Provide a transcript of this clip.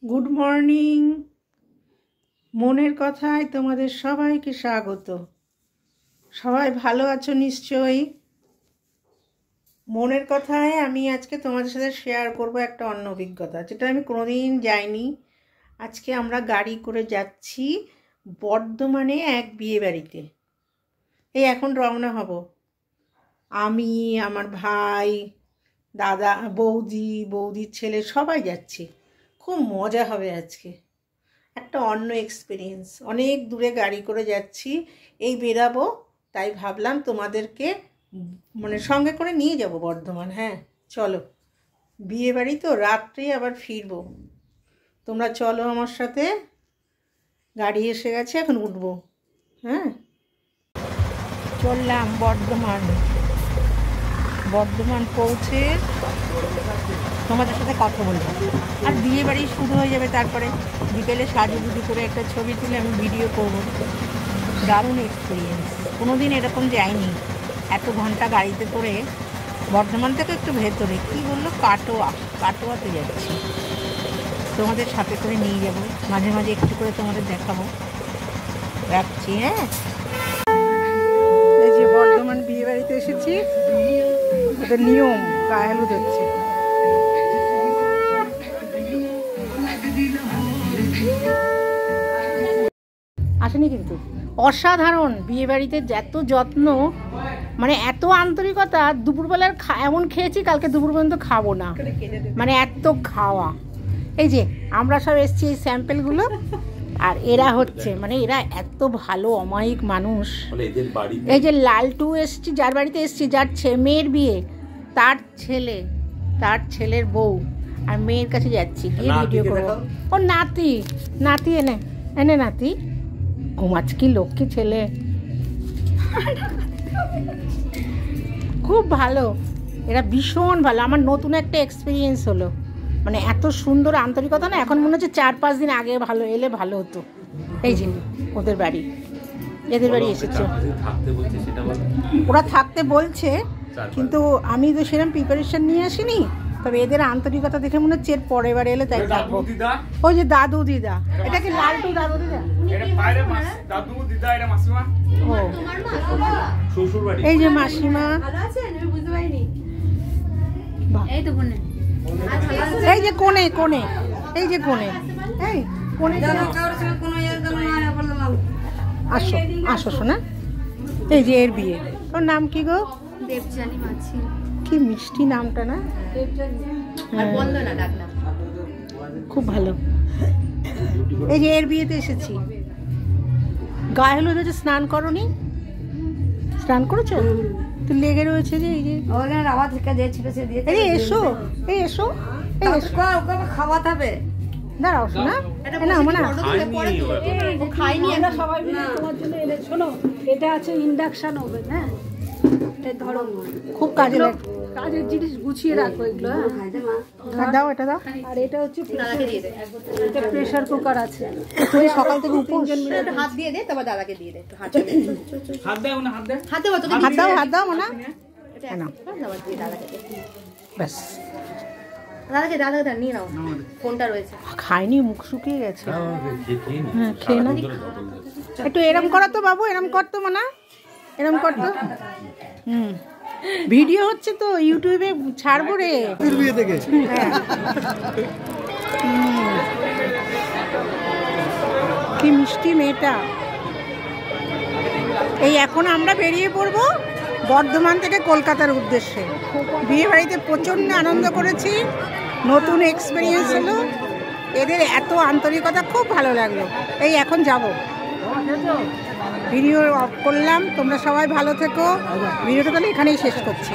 Good morning. মনের কথায় তোমাদের সবাইকে স্বাগত। সবাই ভালো আছো নিশ্চয়ই। মনের কথায় আমি আজকে তোমাদের সাথে শেয়ার করব একটা অন্য অভিজ্ঞতা, যেটা আমি কোনোদিন যাইনি। আজকে আমরা গাড়ি করে যাচ্ছি বর্ধমানে এক বিয়ে বাড়িতে। এই এখন রওনা হব। আমি, আমার ভাই, দাদা, বৌদির ছেলে সবাই যাচ্ছি। খুব মজা হবে আজকে, একটা অন্য এক্সপিরিয়েন্স। অনেক দূরে গাড়ি করে যাচ্ছি, এই বেরাবো, তাই ভাবলাম তোমাদেরকে সঙ্গে করে নিয়ে যাব বর্ধমান। হ্যাঁ চলো, বিয়ে বাড়ি তো, রাত্রে আবার ফিরবো। তোমরা চলো আমার সাথে। গাড়ি এসে গেছে, এখন উঠবো। হ্যাঁ চললাম বর্ধমান পৌঁছে তোমাদের সাথে কথা বলবো। আর বিয়ে বাড়ি শুরু হয়ে যাবে, তারপরে বিকেলে সাজুগুজু করে একটা ছবি তুলে আমি ভিডিও করবো। দারুণ এক্সপিরিয়েন্স, কোনো দিন এরকম যাইনি। এত ঘন্টা গাড়িতে করে বর্ধমান থেকে একটু ভেতরে, কি বললো, কাটোয়াতে যাচ্ছি। তোমাদের সাথে করে নিয়ে যাব, মাঝে মাঝে একটু করে তোমাদের দেখাবো। রাখছি। হ্যাঁ, এই যে বর্ধমান বিয়ে বাড়িতে এসেছি। ওদের নিয়ম, গায়ে হলুদ হচ্ছে। আসেনি কিন্তু অসাধারণ বিয়ে বাড়িতে, এত যত্ন, এত আন্তরিকতা। দুপুরবেলার এমন খেয়েছি, কালকে দুপুর পর্যন্ত খাবো না, এত খাওয়া। এই যে আমরা সব এসছি, এই স্যাম্পেলগুলো, আর এরা হচ্ছে এরা এত ভালো অমায়িক মানুষ। এই যে লালটু এসছি, যার বাড়িতে এসছি, যার মেয়ের বিয়ে, তার ছেলের বউ আর মেয়ের কাছে যাচ্ছি, গিয়ে ভিডিও করবো। ও নাতি এনে নাতি, ঘুমাচ্ছ, কি লক্ষ্মী ছেলে, খুব ভালো। এরা ভীষণ ভালো। আমার নতুন একটা এক্সপিরিয়েন্স হলো, এত সুন্দর আন্তরিকতা না। এখন মনে হচ্ছে 4-5 দিন আগে এলে ভালো হতো। এই যে এদের বাড়ি এসেছে, ওরা থাকতে বলছে, কিন্তু আমি তো সেরকম প্রিপারেশন নিয়ে আসিনি। তবে এদের আন্তরিকতা দেখে মনে হচ্ছে এর পরের বার এলে তাই থাকবো। ওই যে দাদু দিদা, এটা কি লালটু দাদু দিদা? ও, এই যে মাসিমা, এই যে কোণে, এই যে কোণে, আসো শোনা। এই যে এর বিয়ে, ওর নাম কি গো? দেবজানি মাছি। কি মিষ্টি নামটা না, খুব ভালো। এই যে এর বিয়েতে এসেছি। গায়ে হলুদ হচ্ছে, স্নান করনি? স্নান করেছো তো? লেগে রয়েছে যে, এই যে এসো খাওয়াতে হবে। দাঁড়াও শোনা, এটা আছে ইন্ডাকশন ওভেন। হ্যাঁ, ধরো খুব কাজের জিনিস গুছিয়ে রাখো এগুলো। দাও, এটা দাও। আর এটা হচ্ছে এটা প্রেসার কুকার আছে। তুমি সকাল থেকে উপোস। হাত দিয়ে দে, তারপর দাদাকে দিয়ে দে। হাত দাও না, ব্যাস। দাদাকে নিয়ে নাও, ফোনটা রয়েছে। খাইনি, মুখ শুকিয়ে গেছে। হ্যাঁ, খেয়ে নাও। একটু এরম করো তো বাবু, এরম করতো এরম করতো। ভিডিও হচ্ছে তো, ইউটিউবে ছাড়বো রে। কি মিষ্টি মেয়েটা। এই এখন আমরা বেরিয়ে পড়বো বর্ধমান থেকে কলকাতার উদ্দেশ্যে। বিয়ে বাড়িতে প্রচণ্ড আনন্দ করেছি, নতুন এক্সপিরিয়েন্স হলো। এদের এত আন্তরিকতা, খুব ভালো লাগলো। এই এখন যাব, ভিডিও অফ করলাম। তোমরা সবাই ভালো থেকো। ভিডিওটা তাহলে এখানেই শেষ করছি।